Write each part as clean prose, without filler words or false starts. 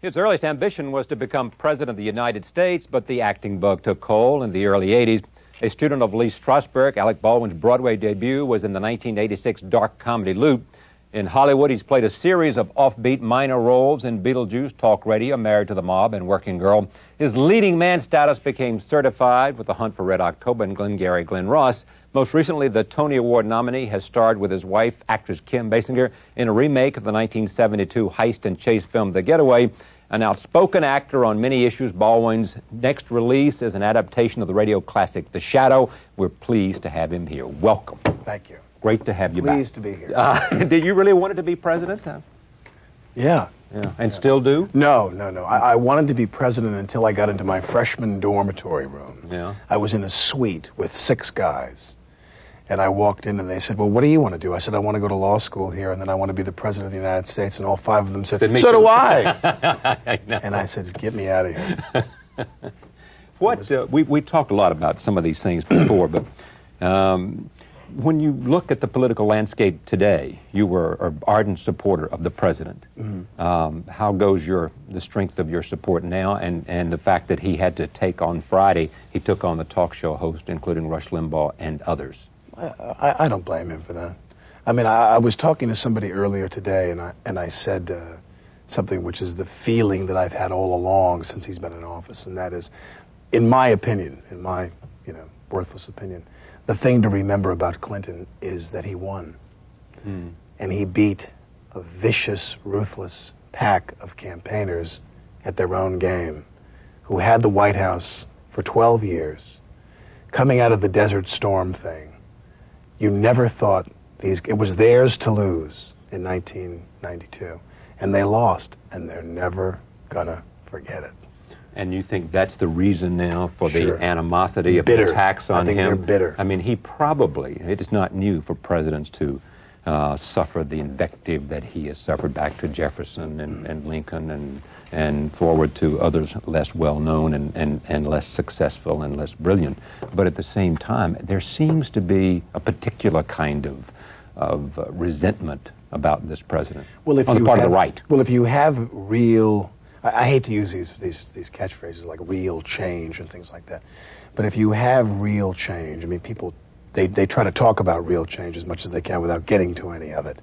His earliest ambition was to become President of the United States, but the acting bug took hold in the early 80s. A student of Lee Strasberg, Alec Baldwin's Broadway debut was in the 1986 dark comedy Loop. In Hollywood, he's played a series of offbeat minor roles in Beetlejuice, Talk Radio, Married to the Mob, and Working Girl. His leading man status became certified with The Hunt for Red October and Glengarry Glen Ross. Most recently, the Tony Award nominee has starred with his wife, actress Kim Basinger, in a remake of the 1972 heist and chase film The Getaway. An outspoken actor on many issues, Baldwin's next release is an adaptation of the radio classic The Shadow. We're pleased to have him here. Welcome. Thank you. Great to have you back. Pleased to be here. Did you really want to be president? Yeah. And still do? No. I wanted to be president until I got into my freshman dormitory room. Yeah. I was in a suite with 6 guys. And I walked in and they said, well, what do you want to do? I said, I want to go to law school here and then I want to be the president of the United States. And all 5 of them said, so do I. And I said, get me out of here. We talked a lot about some of these things before, but when you look at the political landscape today, you were an ardent supporter of the president. Mm-hmm. How goes the strength of your support now, and the fact that he had to take on Friday, he took on the talk show host, including Rush Limbaugh and others? I don't blame him for that. I mean, I was talking to somebody earlier today, and I said something which is the feeling that I've had all along since he's been in office, and that is, in my opinion, in my worthless opinion, the thing to remember about Clinton is that he won. And he beat a vicious, ruthless pack of campaigners at their own game who had the White House for 12 years, coming out of the Desert Storm thing. You never thought it was theirs to lose in 1992. And they lost, and they're never gonna forget it. And you think that's the reason now for Sure. the animosity of the attacks on him? I think they're bitter. I mean, he probably, it is not new for presidents to suffer the invective that he has suffered back to Jefferson and Lincoln and forward to others less well-known and less successful and less brilliant. But at the same time, there seems to be a particular kind of resentment about this president on the part of the right. Well, if you have real... I hate to use these catchphrases like real change and things like that. But if you have real change, I mean, people, they try to talk about real change as much as they can without getting to any of it.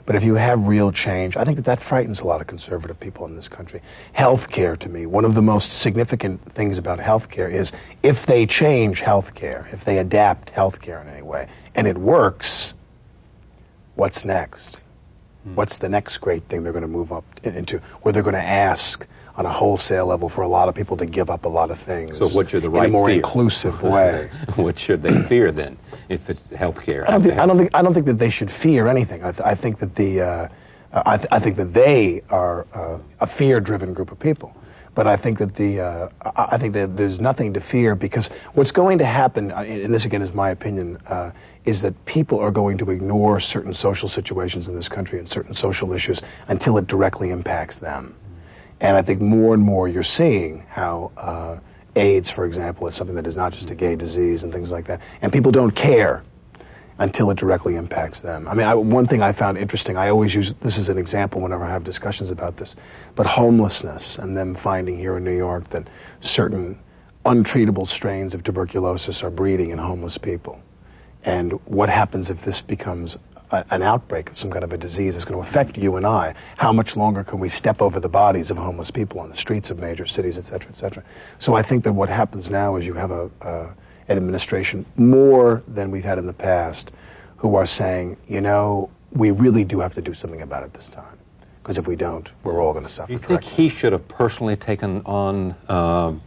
But if you have real change, I think that frightens a lot of conservative people in this country. Healthcare, to me, one of the most significant things about healthcare is if they change healthcare, if they adapt healthcare in any way, and it works, what's next? What's the next great thing they're going to move up into, where they're going to ask on a wholesale level for a lot of people to give up a lot of things so what should the right in a more fear? Inclusive way? What should they fear then, if it's health care? I don't think that they should fear anything. I think that I think that they are a fear-driven group of people. But I think that I think that there's nothing to fear, because what's going to happen, and this again is my opinion, is that people are going to ignore certain social situations in this country and certain social issues until it directly impacts them. And I think more and more you're seeing how AIDS, for example, is something that is not just a gay disease and things like that. And people don't care until it directly impacts them. I mean, one thing I found interesting, I always use this as an example whenever I have discussions about this, but homelessness and them finding here in New York that certain untreatable strains of tuberculosis are breeding in homeless people. And what happens if this becomes an outbreak of some kind of a disease that's going to affect you and I? How much longer can we step over the bodies of homeless people on the streets of major cities, et cetera, et cetera? So I think that what happens now is you have an administration, more than we've had in the past, who are saying, we really do have to do something about it this time. Because if we don't, we're all going to suffer. Do you think he should have personally taken on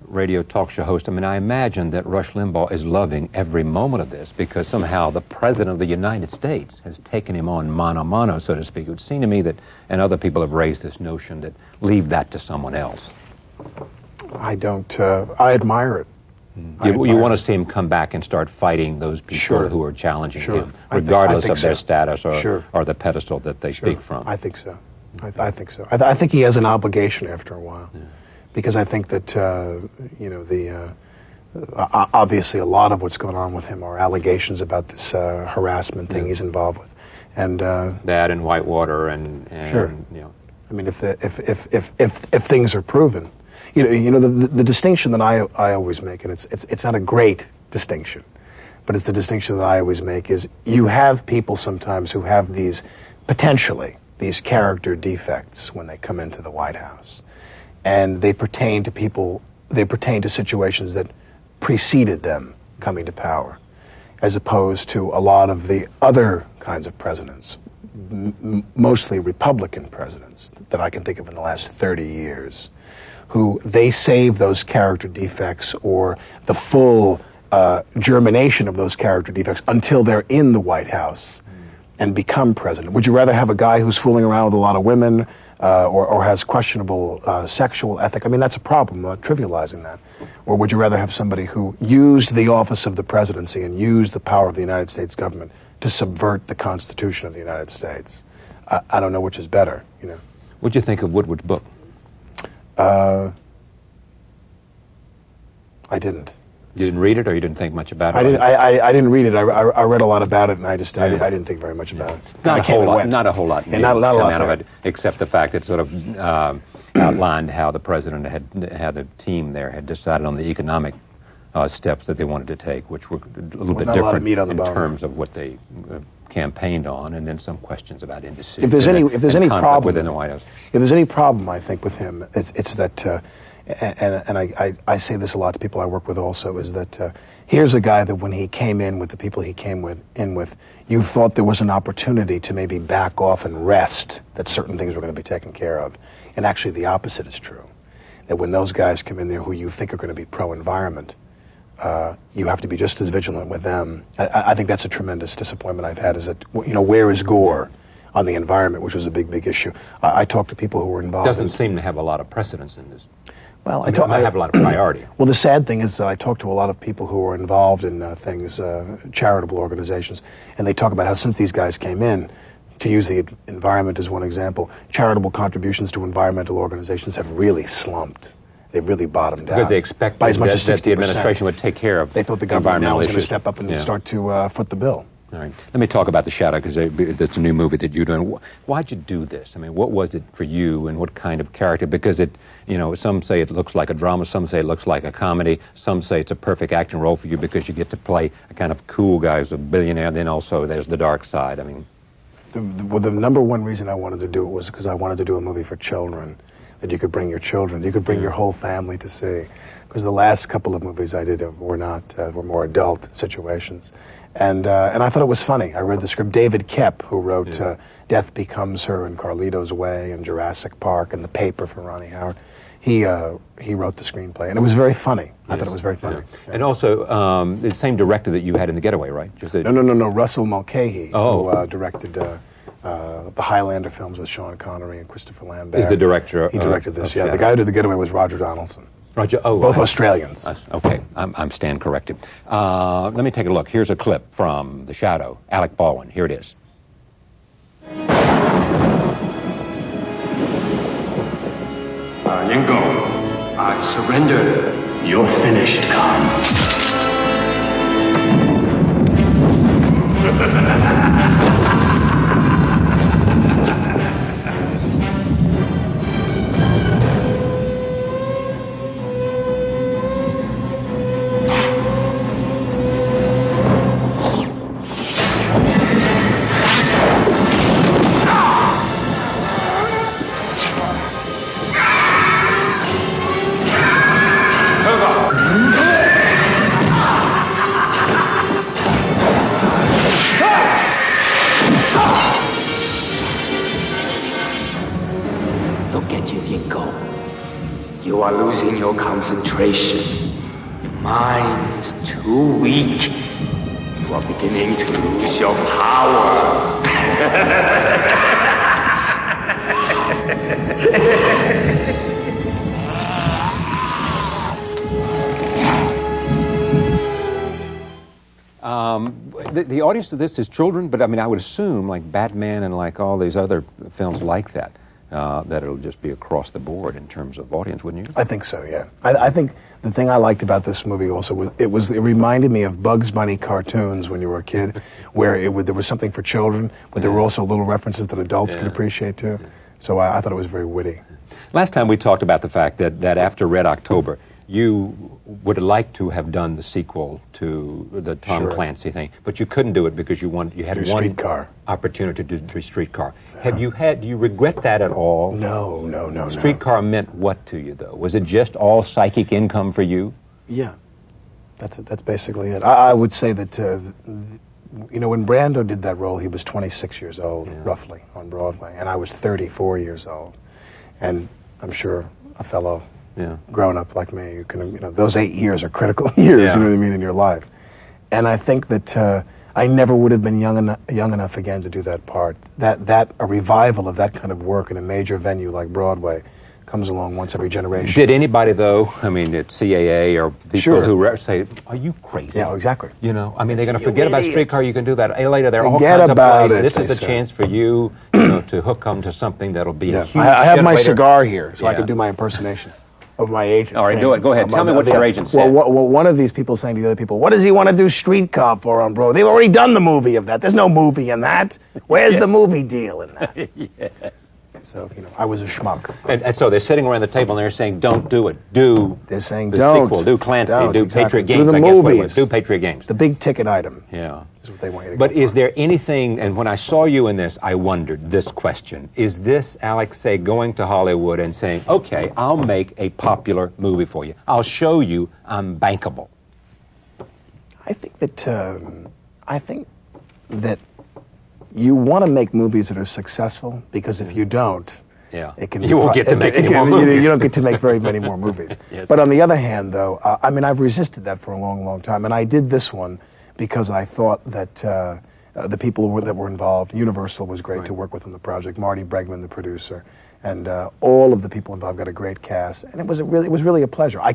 radio talk show host? I mean, I imagine that Rush Limbaugh is loving every moment of this, because somehow the President of the United States has taken him on mano a mano, so to speak. It would seem to me that, and other people have raised this notion, that leave that to someone else. I don't, I admire it. You want to see him come back and start fighting those people who are challenging him, regardless of their status or the pedestal that they speak from. I think so. I think so. I think he has an obligation after a while. Yeah. Because I think that, obviously a lot of what's going on with him are allegations about this harassment thing he's involved with. And that and Whitewater and I mean, if things are proven, the distinction that I always make, and it's not a great distinction, but it's the distinction that I always make is you have people sometimes who have these character defects when they come into the White House, and they pertain to situations that preceded them coming to power, as opposed to a lot of the other kinds of presidents, mostly Republican presidents that I can think of in the last 30 years, who they save those character defects or the full germination of those character defects until they're in the White House and become president. Would you rather have a guy who's fooling around with a lot of women or has questionable sexual ethic? I mean, that's a problem, I'm not trivializing that. Or would you rather have somebody who used the office of the presidency and used the power of the United States government to subvert the Constitution of the United States? I don't know which is better, What'd you think of Woodward's book? I didn't. You didn't read it, or you didn't think much about it? I didn't read it. I read a lot about it, and I didn't think very much about it. Not a whole lot. Not a whole lot. And not a lot out of it, except the fact that it sort of outlined how the president how the team there had decided on the economic steps that they wanted to take, which were a little bit different in terms of what they campaigned on, and then some questions about indecision. If there's any problem within the White House, if there's any problem, I think with him, it's that. And I say this a lot to people I work with also, is that here's a guy that when he came in with the people he came in with, you thought there was an opportunity to maybe back off and rest, that certain things were going to be taken care of. And actually the opposite is true. That when those guys come in there who you think are going to be pro-environment, you have to be just as vigilant with them. I think that's a tremendous disappointment I've had, is that, where is Gore on the environment, which was a big, big issue. I talked to people who were involved. Doesn't seem to have a lot of precedence in this. Well, I have a lot of priority. Well, the sad thing is that I talk to a lot of people who are involved in things, charitable organizations, and they talk about how since these guys came in, to use the environment as one example, charitable contributions to environmental organizations have really slumped. They've really bottomed out. Because they expected by as much as 60%. That the administration would take care of. They thought the government now was going to step up and start to foot the bill. All right. Let me talk about The Shadow, because it's a new movie that you're doing. Why'd you do this? I mean, what was it for you, and what kind of character? Because some say it looks like a drama, some say it looks like a comedy, some say it's a perfect acting role for you because you get to play a kind of cool guy who's a billionaire, then also there's the dark side. I mean, the number one reason I wanted to do it was because I wanted to do a movie for children, that you could bring your children, you could bring your whole family to see. Because the last couple of movies I did were more adult situations. And I thought it was funny. I read the script. David Koepp, who wrote Death Becomes Her and Carlito's Way and Jurassic Park and The Paper for Ronnie Howard, he wrote the screenplay. And it was very funny. I thought it was very funny. Yeah. And also, the same director that you had in The Getaway, right? No. Russell Mulcahy, who directed the Highlander films with Sean Connery and Christopher Lambert. Is the director. He directed this, The guy who did The Getaway was Roger Donaldson. Both Australians. Okay, I'm stand corrected. Let me take a look. Here's a clip from The Shadow. Alec Baldwin. Here it is. Yango, I surrender. You're finished, Khan. You are losing your concentration. Your mind is too weak. You are beginning to lose your power. The audience of this is children, but I mean, I would assume, like Batman and like all these other films like that, that it'll just be across the board in terms of audience, wouldn't you? I think so, yeah. I think the thing I liked about this movie also was it reminded me of Bugs Bunny cartoons when you were a kid, where there was something for children, but there were also little references that adults could appreciate too. So I thought it was very witty. Last time we talked about the fact that after Red October, you would like to have done the sequel to the Tom Clancy thing, but you couldn't do it because you had one Streetcar. opportunity to do Streetcar. Do you regret that at all? No. Streetcar meant what to you, though? Was it just all psychic income for you? Yeah, that's basically it. I would say that, when Brando did that role, he was 26 years old, roughly, on Broadway, and I was 34 years old. And I'm sure a fellow grown up like me, you can, those 8 years are critical years, you know what I mean, in your life. And I think that I never would have been young enough again to do that part. A revival of that kind of work in a major venue like Broadway comes along once every generation. Did anybody, though, at CAA or people who say, "Are you crazy?" Yeah, exactly. They're going to forget about Streetcar. You can do that later. There are all Forget kinds of about places. it, This is a chance for you, to hook them to something that'll be a huge I have my generator. cigar here, so I can do my impersonation of my agent. All right, do it. Go ahead. Tell me what your agent said. Well, one of these people saying to the other people, "What does he want to do Streetcar for on Broadway? They've already done the movie of that. There's no movie in that. Where's the movie deal in that?" Yes. So, I was a schmuck. And so they're sitting around the table and they're saying, "Don't do it. Do They're saying, the "Don't. sequel. Do Clancy. Don't, do exactly. Patriot Do Games. the I guess what it movies. was. Do Patriot Games." The big ticket item. Yeah. Is what they want you to But go is for. there anything, and when I saw you in this, I wondered this question. Is this Alex, say, going to Hollywood and saying, "Okay, I'll make a popular movie for you. I'll show you I'm bankable"? I think that you want to make movies that are successful, because if you don't, it can You won't get to make any more movies. You don't get to make very many more movies. Yes. But on the other hand, though, I've resisted that for a long, long time, and I did this one because I thought that the people that were involved, Universal was great to work with on the project, Marty Bregman, the producer, and all of the people involved got a great cast, and it was really a pleasure. I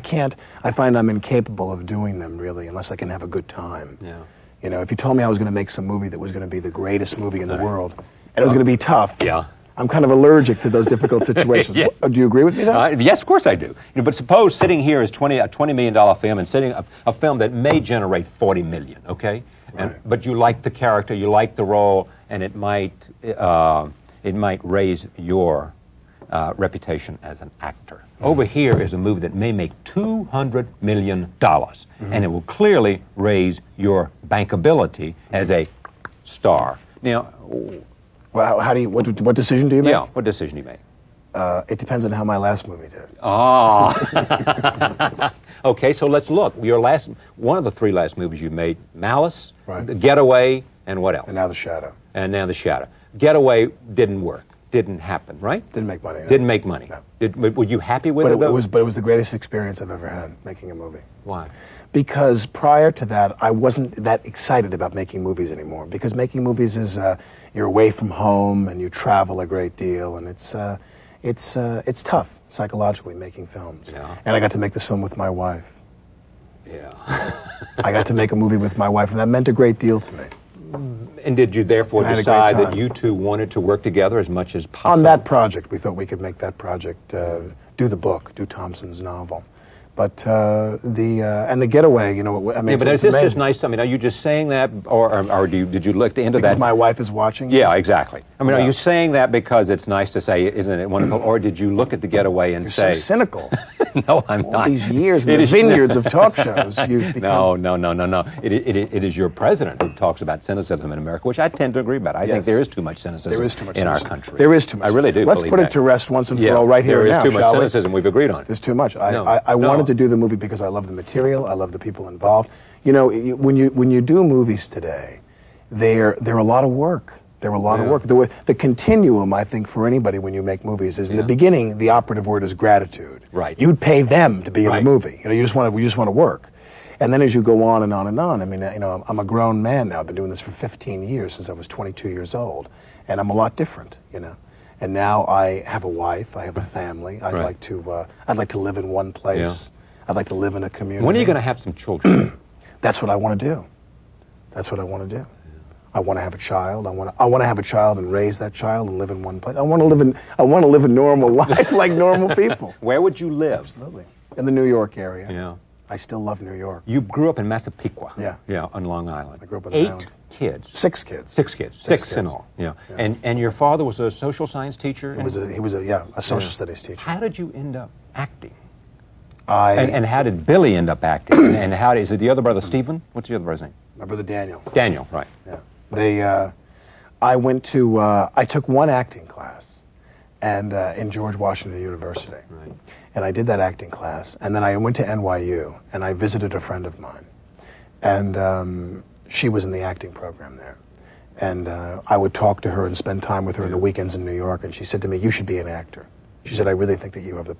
find I'm incapable of doing them, really, unless I can have a good time. Yeah. If you told me I was going to make some movie that was going to be the greatest movie in the world, and it was going to be tough, I'm kind of allergic to those difficult situations. Yes. Do you agree with me, though? Yes, of course I do. But suppose sitting here is a $20 million film and sitting a film that may generate $40 million, okay? Right. But you like the character, you like the role, and it might raise your reputation as an actor. Over here is a movie that may make $200 million, and it will clearly raise your bankability as a star. Now, Well, what decision do you make? yeah, what decision do you make? It depends on how my last movie did. Okay, so let's look. One of the three last movies you made, Malice, Right. Getaway, and what else? And now The Shadow. And now The Shadow. Getaway didn't work. Didn't happen, right? Didn't make money. No. Didn't make money. No. Were you happy with it, But though? it was the greatest experience I've ever had, making a movie. Why? Because prior to that, I wasn't that excited about making movies anymore. Because making movies is you're away from home and you travel a great deal, and it's tough psychologically making films. Yeah. And I got to make this film with my wife. Yeah. I got to make a movie with my wife, and that meant a great deal to me. And did you therefore And I had a decide great that time. you two wanted to work together as much as possible? On that project, we thought we could make that project do the book, do Thompson's novel. But the Getaway, but it's is this amazing. just nice? I mean, are you just saying that, or did you look into Because that? my wife is watching. Yeah, exactly. I mean, Yeah. are you saying that because it's nice to say, isn't it wonderful, or did you look at the Getaway and You're say, so cynical. "No, I'm All not." these years in It the is- vineyards of talk shows, you've become... No. It is your president who talks about cynicism in America, which I tend to agree about. I think Yes. there is too much cynicism There is too much in our cynicism. country. There is too much. I really do. Let's believe put that. it to rest once and for all right here there and now, is too much shall we? cynicism. We've agreed on it. There's too much. I No. wanted to do the movie because I love the material. I love the people involved. When you do movies today, they're a lot of work. They're a lot of work. The continuum, I think, for anybody when you make movies is in the beginning, the operative word is gratitude. Right. You'd pay them to be in the Right. movie. You just want to work. And then as you go on and on and on, I mean, I'm a grown man now. I've been doing this for 15 years, since I was 22 years old, and I'm a lot different, And now I have a wife, I have a family. I'd like to live in one place. I'd like to live in a community. When are you going to have some children? That's what I want to do. That's what I want to do. I want to have a child. I want to have a child and raise that child and live in one place. I want to live a normal life like normal people. Where would you live? Absolutely. In the New York area. Yeah. I still love New York. You grew up in Massapequa. Yeah. Yeah, on Long Island. I grew up on 8 the island. kids? 6 kids. 6 kids. Six in all. Yeah. And your father was a social science teacher? He was a social studies teacher. How did you end up acting? I And how did Billy end up acting? And how is it the other brother Stephen? What's the other brother's name? My brother Daniel. Daniel, right. Yeah. I took one acting class and in George Washington University. Right. And I did that acting class. And then I went to NYU and I visited a friend of mine. And she was in the acting program there. And I would talk to her and spend time with her on the weekends in New York. And she said to me, "You should be an actor." She said, "I really think that you have the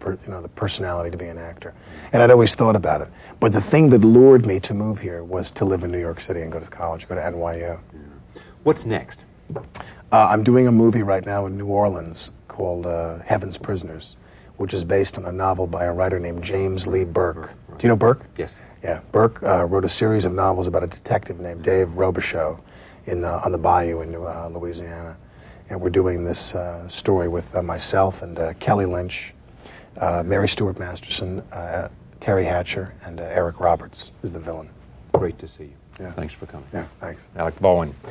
personality to be an actor." And I'd always thought about it. But the thing that lured me to move here was to live in New York City and go to college, go to NYU. What's next? I'm doing a movie right now in New Orleans called Heaven's Prisoners, which is based on a novel by a writer named James Lee Burke. Do you know Burke? Yes. Yeah. Burke wrote a series of novels about a detective named Dave Robichaux on the bayou in Louisiana. And we're doing this story with myself and Kelly Lynch, Mary Stuart Masterson, Terry Hatcher, and Eric Roberts is the villain. Great to see you. Yeah. Thanks for coming. Yeah, thanks. Alec Baldwin.